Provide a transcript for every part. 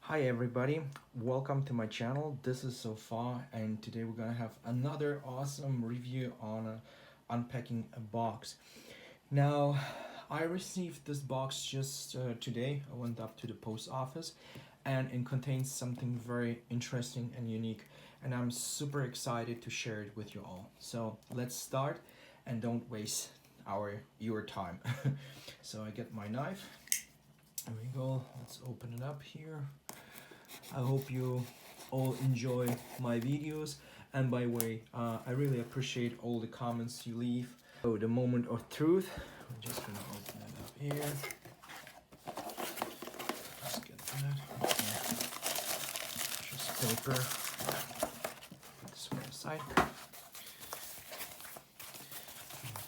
Hi everybody, welcome to my channel. This is SovPha and today we're gonna have another awesome review on unpacking a box. Now, I received this box just today. I went up to the post office and it contains something very interesting and unique, and I'm super excited to share it with you all. So let's start and don't waste your time. So I get my knife. There we go. Let's open it up here. I hope you all enjoy my videos, and by the way, I really appreciate all the comments you leave. So the moment of truth, I'm just gonna open it up here. Let's get that. Okay. Just paper. Put this one aside.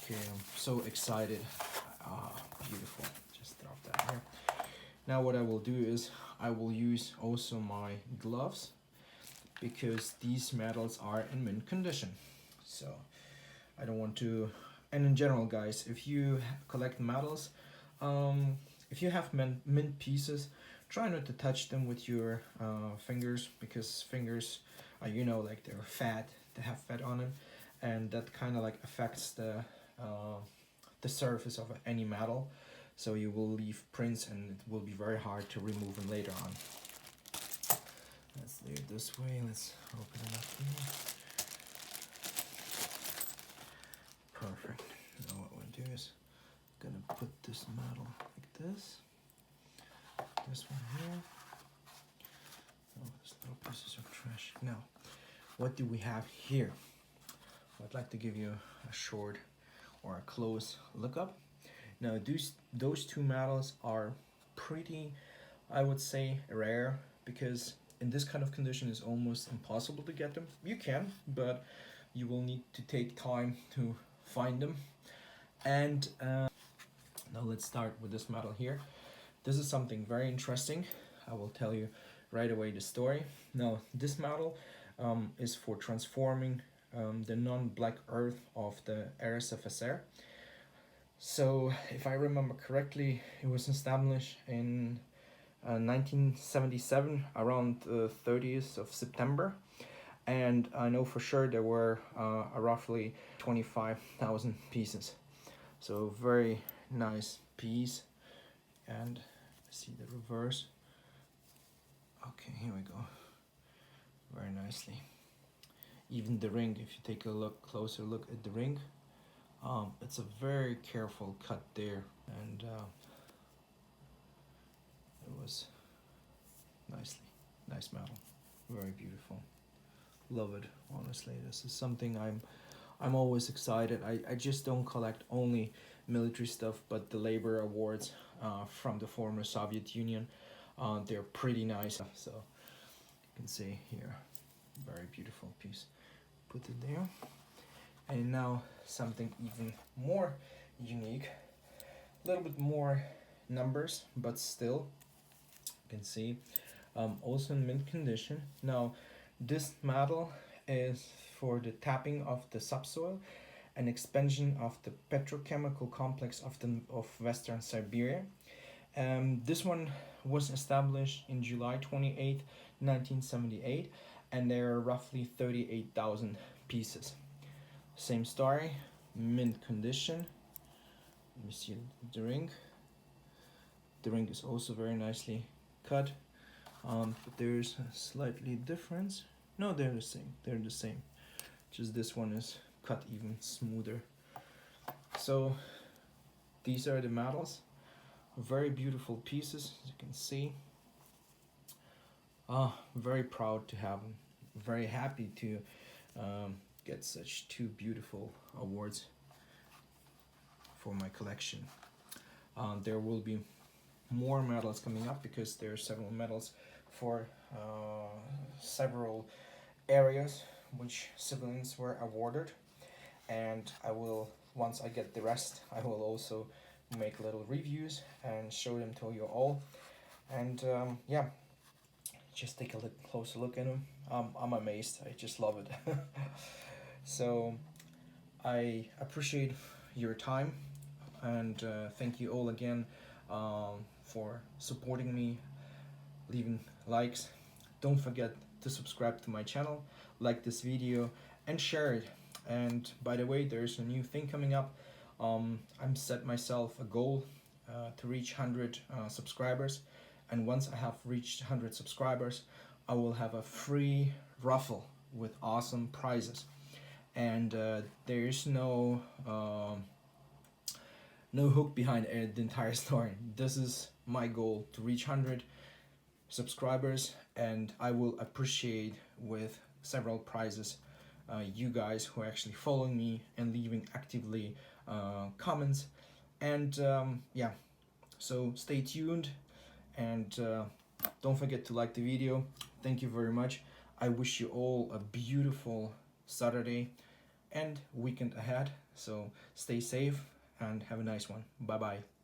Okay, I'm so excited. Beautiful. Just drop that here. Now what I will do is I will use also my gloves because these medals are in mint condition. So I don't want to, and in general guys, if you collect medals, if you have mint pieces, try not to touch them with your fingers, because fingers are, you know, like they're fat, they have fat on them, and that kind of like affects the surface of any medal. So you will leave prints and it will be very hard to remove them later on. Let's do it this way. Let's open it up here. Perfect. Now what we'll do is I'm gonna put this medal like this. This one here. Oh, these little pieces of trash. Now, what do we have here? I'd like to give you a short or a close look up. Now those two medals are pretty, I would say, rare, because in this kind of condition it's almost impossible to get them. You can, but you will need to take time to find them. And now let's start with this medal here. This is something very interesting. I will tell you right away the story. Now this medal is for transforming the non-black earth of the RSFSR. So, if I remember correctly, it was established in 1977, around the 30th of September. And I know for sure there were roughly 25,000 pieces. So, very nice piece. And see the reverse. Okay, here we go. Very nicely. Even the ring, if you take a closer look at the ring, it's a very careful cut there, and it was nice metal, very beautiful. Love it, honestly. This is something I'm always excited. I just don't collect only military stuff, but the labor awards from the former Soviet Union. They're pretty nice. So you can see here, very beautiful piece. Put it there. And now something even more unique, a little bit more numbers, but still, you can see, also in mint condition. Now, this medal is for the tapping of the subsoil and expansion of the petrochemical complex of Western Siberia. This one was established in July 28, 1978, and there are roughly 38,000 pieces. Same story, mint condition. Let me see the ring. The ring is also very nicely cut, but there's a slightly difference. No, they're the same. They're the same. Just this one is cut even smoother. So these are the medals. Very beautiful pieces, as you can see. Very proud to have them. Very happy to get such two beautiful awards for my collection. There will be more medals coming up because there are several medals for several areas which civilians were awarded, and I will, once I get the rest, I will also make little reviews and show them to you all. And yeah, just take a closer look at them. I'm amazed. I just love it. So I appreciate your time, and thank you all again for supporting me leaving likes. Don't forget to subscribe to my channel, like this video, and share it. And by the way, there's a new thing coming up. I'm set myself a goal to reach 100 subscribers, and once I have reached 100 subscribers, I will have a free raffle with awesome prizes. And there is no hook behind the entire story. This is my goal, to reach 100 subscribers, and I will appreciate with several prizes you guys who are actually following me and leaving actively comments. And yeah, so stay tuned, and don't forget to like the video. Thank you very much. I wish you all a beautiful Saturday and weekend ahead. So stay safe and have a nice one. Bye bye.